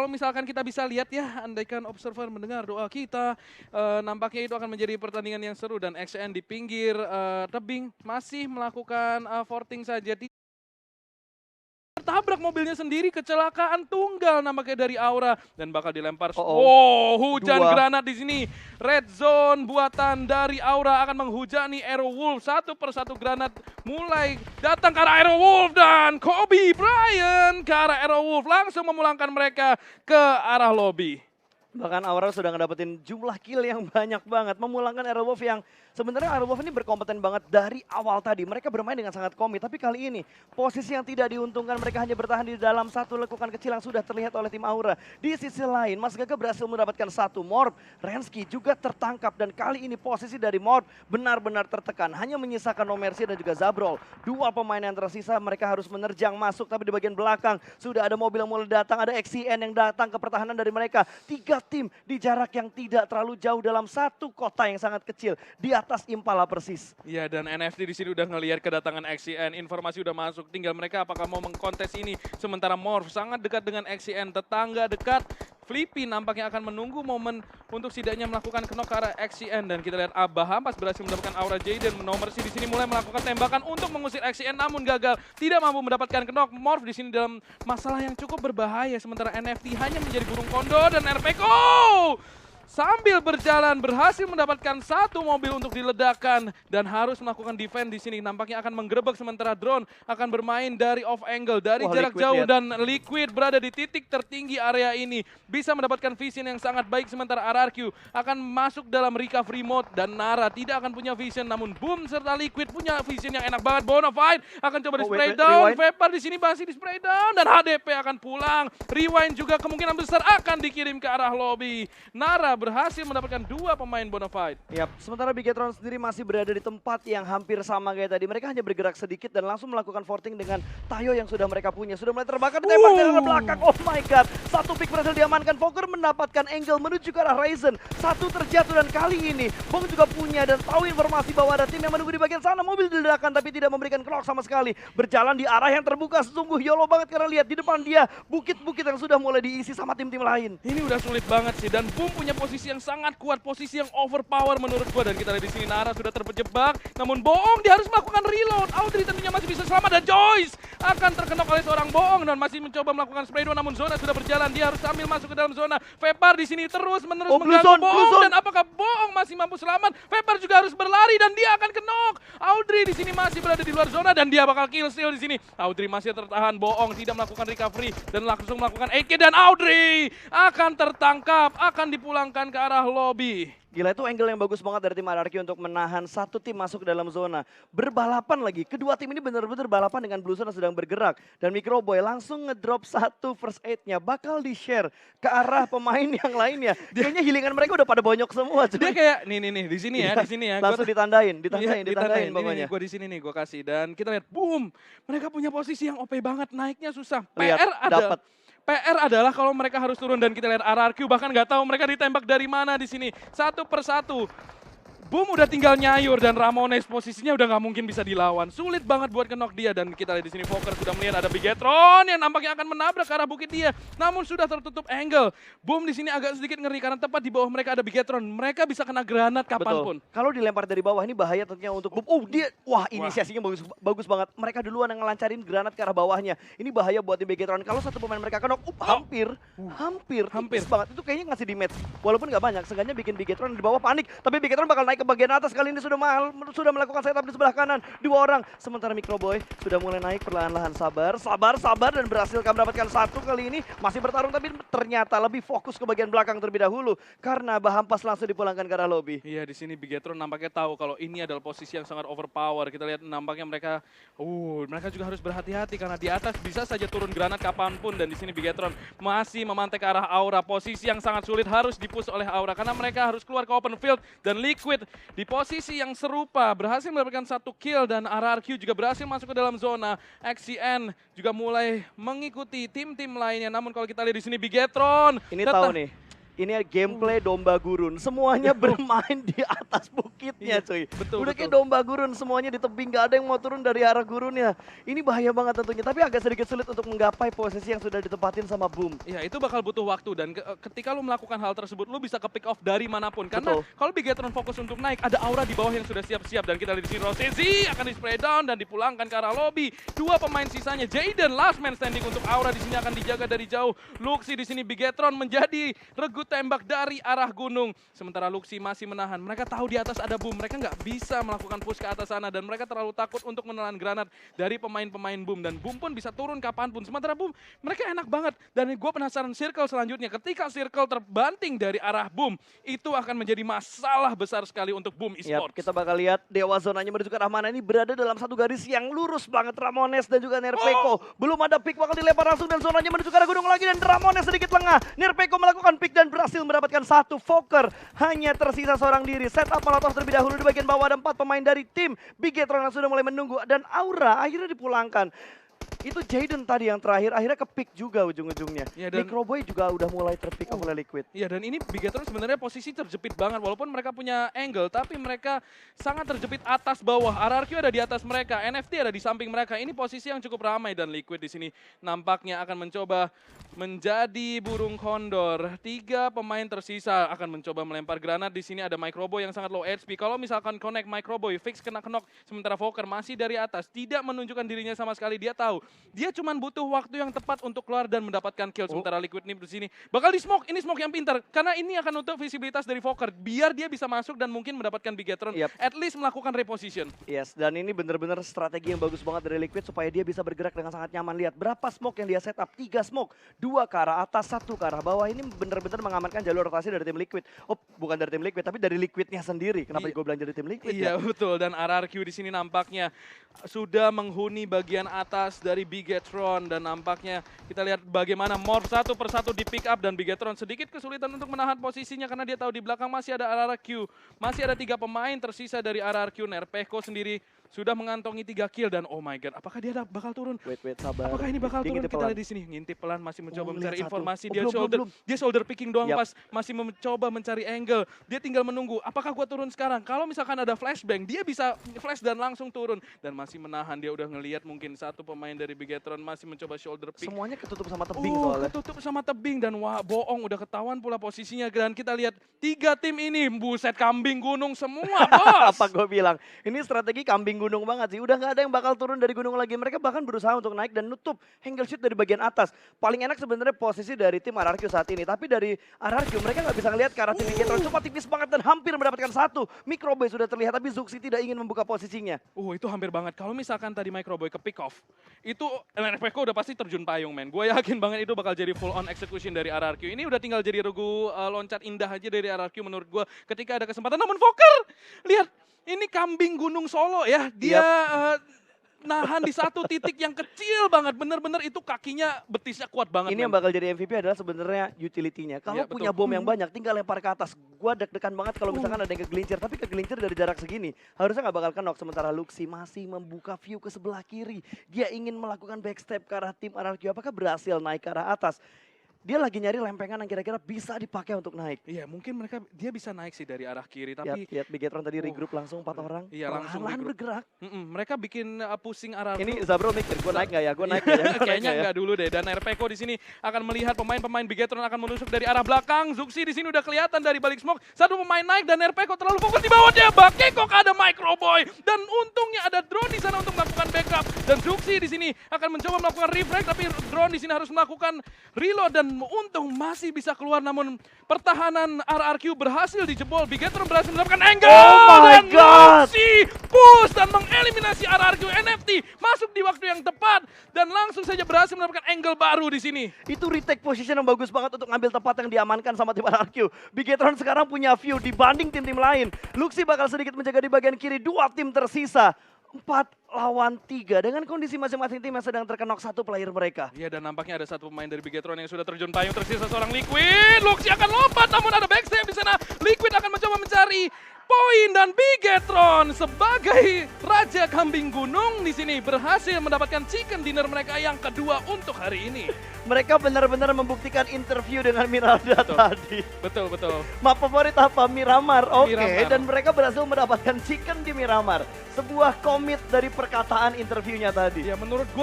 misalkan kita bisa lihat ya, andaikan observer mendengar doa kita, nampaknya itu akan menjadi pertandingan yang seru dan XN di pinggir tebing masih melakukan forting saja. Tertabrak mobilnya sendiri, kecelakaan tunggal nampaknya dari Aura dan bakal dilempar. Wow, hujan granat di sini. Red zone buatan dari Aura akan menghujani Aerowolf. Satu persatu granat mulai datang ke arah Aerowolf dan Kobe Bryant ke arah Aerowolf langsung memulangkan mereka ke arah lobby. Bahkan Aura sudah ngedapetin jumlah kill yang banyak banget. Memulangkan Aerowolf yang sebenarnya Aerowolf ini berkompeten banget dari awal tadi. Mereka bermain dengan sangat komit. Tapi kali ini posisi yang tidak diuntungkan, mereka hanya bertahan di dalam satu lekukan kecil yang sudah terlihat oleh tim Aura. Di sisi lain, Mas Gaga berhasil mendapatkan satu Morph. Rensky juga tertangkap dan kali ini posisi dari Morph benar-benar tertekan. Hanya menyisakan No Mercy dan juga Zabrol. Dua pemain yang tersisa, mereka harus menerjang masuk. Tapi di bagian belakang sudah ada mobil yang mulai datang. Ada XCN yang datang ke pertahanan dari mereka. Tiga tim di jarak yang tidak terlalu jauh dalam satu kota yang sangat kecil di atas Impala persis. Iya, dan NFT di sini udah ngelihat kedatangan XCN, informasi udah masuk, tinggal mereka apakah mau mengkontes ini. Sementara Morph sangat dekat dengan XCN, tetangga dekat. Flippy nampaknya akan menunggu momen untuk setidaknya melakukan knock ke arah XCN dan kita lihat Abah Hampas berhasil mendapatkan Aura Jaden. Nomorsi di sini mulai melakukan tembakan untuk mengusir XCN namun gagal, tidak mampu mendapatkan knock. Morph di sini dalam masalah yang cukup berbahaya sementara NFT hanya menjadi burung kondo dan RPKO sambil berjalan berhasil mendapatkan satu mobil untuk diledakkan dan harus melakukan defense di sini. Nampaknya akan menggerebek sementara drone akan bermain dari off angle, dari jarak jauh dan Liquid berada di titik tertinggi area ini. Bisa mendapatkan vision yang sangat baik sementara RRQ akan masuk dalam recovery mode dan Nara tidak akan punya vision namun Boom serta Liquid punya vision yang enak banget. Bonafide akan coba di spray down, Vapor di sini masih di spray down dan HDP akan pulang. Rewind juga kemungkinan besar akan dikirim ke arah lobby. Nara berhasil mendapatkan dua pemain Bonafide. Yap, sementara Bigetron sendiri masih berada di tempat yang hampir sama kayak tadi. Mereka hanya bergerak sedikit dan langsung melakukan forting dengan Tayo yang sudah mereka punya. Sudah mulai terbakar, ditembak dari arah belakang. Oh my god, satu pick berhasil diamankan. Fokker mendapatkan angle menuju ke arah Ryzen. Satu terjatuh dan kali ini Bong juga punya dan tahu informasi bahwa ada tim yang menunggu di bagian sana. Mobil diledakkan tapi tidak memberikan knock sama sekali. Berjalan di arah yang terbuka, sungguh YOLO banget karena lihat di depan dia bukit-bukit yang sudah mulai diisi sama tim-tim lain. Ini udah sulit banget sih dan Boom punya posisi yang sangat kuat, posisi yang overpower menurut gua dan kita lihat di sini Nara sudah terjebak namun Boong dia harus melakukan reload. Audrey tentunya masih bisa selamat dan Joyce akan terkena oleh seorang Boong dan masih mencoba melakukan spray down namun zona sudah berjalan, dia harus sambil masuk ke dalam zona. Vapor di sini terus menerus mengganggu Boong dan apakah Boong masih mampu selamat? Vapor juga harus berlari dan dia akan kenok. Audrey di sini masih berada di luar zona dan dia bakal kill steal di sini. Audrey masih tertahan, Boong tidak melakukan recovery dan langsung melakukan AK dan Audrey akan tertangkap, akan dipulangkan ke arah lobby. Gila, itu angle yang bagus banget dari tim RRQ untuk menahan satu tim masuk ke dalam zona. Berbalapan lagi, kedua tim ini benar-benar balapan dengan Blue Zone sedang bergerak. Dan Microboy langsung ngedrop satu first aid-nya, bakal di-share ke arah pemain yang lainnya. Kayaknya healingan mereka udah pada bonyok semua. Dia kayak, nih, di sini ya, di sini ya. Langsung ditandain pokoknya. Gue di sini nih, gue kasih. Dan kita lihat, boom, mereka punya posisi yang OP banget, naiknya susah. PR adalah kalau mereka harus turun dan kita lihat RRQ bahkan nggak tahu mereka ditembak dari mana di sini. Satu persatu. Boom udah tinggal nyayur dan Ramones posisinya udah nggak mungkin bisa dilawan. Sulit banget buat kenok dia dan kita lihat di sini Fokker sudah melihat ada Bigetron yang nampaknya akan menabrak ke arah bukit dia. Namun sudah tertutup angle. Boom di sini agak sedikit ngeri karena tepat di bawah mereka ada Bigetron. Mereka bisa kena granat kapanpun. Kalau dilempar dari bawah ini bahaya tentunya untuk Boom. Oh dia, inisiasinya bagus banget. Mereka duluan yang ngelancarin granat ke arah bawahnya. Ini bahaya buat tim Bigetron. Kalau satu pemain mereka kenok, hampir banget. Itu kayaknya ngasih damage. Walaupun nggak banyak, seenggaknya bikin Bigetron di bawah panik. Tapi Bigetron bakal naik ke bagian atas, kali ini sudah melakukan setup di sebelah kanan. Dua orang, sementara Microboy sudah mulai naik perlahan-lahan. Sabar dan berhasil mendapatkan satu kali ini. Masih bertarung tapi ternyata lebih fokus ke bagian belakang terlebih dahulu. Karena Bahampas langsung dipulangkan ke arah lobby. Iya, di sini Bigetron nampaknya tahu kalau ini adalah posisi yang sangat overpower. Kita lihat nampaknya mereka juga harus berhati-hati karena di atas bisa saja turun granat kapanpun. Dan di sini Bigetron masih memantai ke arah Aura. Posisi yang sangat sulit harus dipush oleh Aura karena mereka harus keluar ke open field dan Liquid di posisi yang serupa berhasil mendapatkan satu kill dan RRQ juga berhasil masuk ke dalam zona. XCN juga mulai mengikuti tim-tim lainnya. Namun kalau kita lihat di sini Bigetron ini tahu nih. Ini gameplay domba gurun. Semuanya bermain di atas bukitnya, cuy. Betul, Udah kayak betul. domba gurun, semuanya di tebing. Gak ada yang mau turun dari arah gurunnya. Ini bahaya banget tentunya. Tapi agak sedikit sulit untuk menggapai posisi yang sudah ditempatin sama Boom. Ya itu bakal butuh waktu dan ketika lu melakukan hal tersebut lu bisa ke pick off dari manapun karena Betul. kalau Bigetron fokus untuk naik ada aura di bawah yang sudah siap-siap dan kita lihat di sini Rosesi akan di spray down dan dipulangkan ke arah lobby. Dua pemain sisanya Jaden last man standing untuk aura di sini akan dijaga dari jauh. Luxi di sini Bigetron menjadi regu tembak dari arah gunung. Sementara Luxi masih menahan. Mereka tahu di atas ada Boom. Mereka nggak bisa melakukan push ke atas sana dan mereka terlalu takut untuk menelan granat dari pemain-pemain Boom dan Boom pun bisa turun kapanpun. Sementara Boom mereka enak banget dan gue penasaran circle selanjutnya. Ketika circle terbanting dari arah Boom itu akan menjadi masalah besar sekali untuk Boom Esports. Kita bakal lihat Dewa zonanya menuju ke arah mana ini berada dalam satu garis yang lurus banget. Ramones dan juga Nerpeko. Belum ada pick bakal dilempar langsung dan zonanya menuju ke arah gunung lagi dan Ramones sedikit lengah. Nerpeko melakukan pick dan berhasil mendapatkan satu Fokker. Hanya tersisa seorang diri. Setup Molotov terlebih dahulu di bagian bawah ada 4 pemain dari tim Bigetron yang sudah mulai menunggu dan Aura akhirnya dipulangkan. Itu Jaden tadi yang terakhir, akhirnya ke-pick juga ujung-ujungnya. Ya, dan Microboy juga udah mulai ter-pick oleh Liquid. Iya dan ini Bigetron sebenarnya posisi terjepit banget walaupun mereka punya angle tapi mereka sangat terjepit atas bawah. RRQ ada di atas mereka, NFT ada di samping mereka. Ini posisi yang cukup ramai dan Liquid di sini nampaknya akan mencoba menjadi burung kondor. 3 pemain tersisa akan mencoba melempar granat. Di sini ada Microboy yang sangat low HP. Kalau misalkan connect Microboy fix kena knock sementara Fokker masih dari atas tidak menunjukkan dirinya sama sekali. Dia tahu dia cuma butuh waktu yang tepat untuk keluar dan mendapatkan kill. Sementara Liquid nih di sini bakal di smoke. Ini smoke yang pintar karena ini akan untuk visibilitas dari Fokker biar dia bisa masuk dan mungkin mendapatkan Bigetron. At least melakukan reposition. Yes, dan ini benar-benar strategi yang bagus banget dari Liquid supaya dia bisa bergerak dengan sangat nyaman. Lihat berapa smoke yang dia setup, 3 smoke, 2 ke arah atas, 1 ke arah bawah. Ini benar-benar mengamankan jalur rotasi dari tim Liquid. Oh, bukan dari tim Liquid tapi dari Liquidnya sendiri. Kenapa gue bilang dari tim Liquid? Iya betul dan RRQ di sini nampaknya sudah menghuni bagian atas dari Bigetron dan nampaknya kita lihat bagaimana Morph satu persatu di pick up dan Bigetron sedikit kesulitan untuk menahan posisinya karena dia tahu di belakang masih ada RRQ. Masih ada 3 pemain tersisa dari RRQ. Nerpeko sendiri sudah mengantongi 3 kill dan oh my god, apakah dia bakal turun? Wait, sabar. Apakah ini bakal turun? Kita lihat di sini, ngintip pelan masih mencoba mencari informasi. Dia shoulder picking doang pas masih mencoba mencari angle. Dia tinggal menunggu. Apakah gua turun sekarang? Kalau misalkan ada flashbang, dia bisa flash dan langsung turun dan masih menahan. Dia udah ngelihat mungkin 1 pemain dari Bigetron masih mencoba shoulder pick. Semuanya ketutup sama tebing soalnya. Ketutup sama tebing dan wah bohong udah ketahuan pula posisinya dan kita lihat 3 tim ini buset kambing gunung semua, bos. Apa gue bilang? Ini strategi kambing gunung banget sih. Udah nggak ada yang bakal turun dari gunung lagi. Mereka bahkan berusaha untuk naik dan nutup angle shoot dari bagian atas. Paling enak sebenarnya posisi dari tim RRQ saat ini. Tapi dari RRQ mereka nggak bisa ngelihat ke arah tim Bigetron. Cuma tipis banget dan hampir mendapatkan 1. Microboy sudah terlihat tapi Zuxi tidak ingin membuka posisinya. Itu hampir banget. Kalau misalkan tadi Microboy ke pick off, itu NRPK udah pasti terjun payung, men. Gue yakin banget itu bakal jadi full on execution dari RRQ. Ini udah tinggal jadi regu loncat indah aja dari RRQ menurut gue ketika ada kesempatan. Namun Fokker, lihat ini kambing gunung Solo ya. Dia nahan di satu titik yang kecil banget. Bener-bener itu kakinya betisnya kuat banget. Ini yang bakal jadi MVP adalah sebenarnya utility-nya. Kalau punya bom yang banyak tinggal lempar ke atas. Gua deg-degan banget kalau misalkan ada yang kegelincir. Tapi kegelincir dari jarak segini. Harusnya nggak bakal knock. Sementara Luxi masih membuka view ke sebelah kiri. Dia ingin melakukan backstep ke arah tim RRQ. Apakah berhasil naik ke arah atas? Dia lagi nyari lempengan yang kira-kira bisa dipakai untuk naik. Iya, mungkin dia bisa naik sih dari arah kiri, tapi lihat Bigetron tadi regroup langsung 4 orang. Iya, langsung bergerak. Mereka bikin pusing arah. Ini Zabro mikir, gue naik nggak ya? Kayaknya nggak dulu deh. Dan Nerpeko di sini akan melihat pemain-pemain Bigetron akan menusuk dari arah belakang. Zuxi di sini udah kelihatan dari balik smoke. 1 pemain naik dan Nerpeko terlalu fokus di bawah dia. Bakekok ada Microboy dan untungnya ada drone di sana untuk melakukan backup. Dan Zuxi di sini akan mencoba melakukan refrag, tapi drone di sini harus melakukan reload dan untung masih bisa keluar, namun pertahanan RRQ berhasil dijebol. Bigetron berhasil mendapatkan angle. Oh my god! Luxi push dan mengeliminasi RRQ. NFT masuk di waktu yang tepat dan langsung saja berhasil mendapatkan angle baru di sini. Itu retake position yang bagus banget untuk ngambil tempat yang diamankan sama tim RRQ. Bigetron sekarang punya view dibanding tim-tim lain. Luxi bakal sedikit menjaga di bagian kiri, 2 tim tersisa. 4 lawan 3 dengan kondisi masing-masing tim yang sedang terkenok 1 player mereka. Iya, dan nampaknya ada 1 pemain dari Bigetron yang sudah terjun payung, tersisa seorang Liquid. Luxi akan lompat namun ada backstep di sana. Liquid akan mencoba mencari poin dan Bigetron sebagai Raja Kambing Gunung di sini berhasil mendapatkan chicken dinner mereka yang kedua untuk hari ini. Mereka benar-benar membuktikan interview dengan Miralda tadi. Betul. Map favorit apa? Miramar. Oke, Miramar. dan mereka berhasil mendapatkan chicken di Miramar. Sebuah komit dari perkataan interviewnya tadi. Ya menurut gue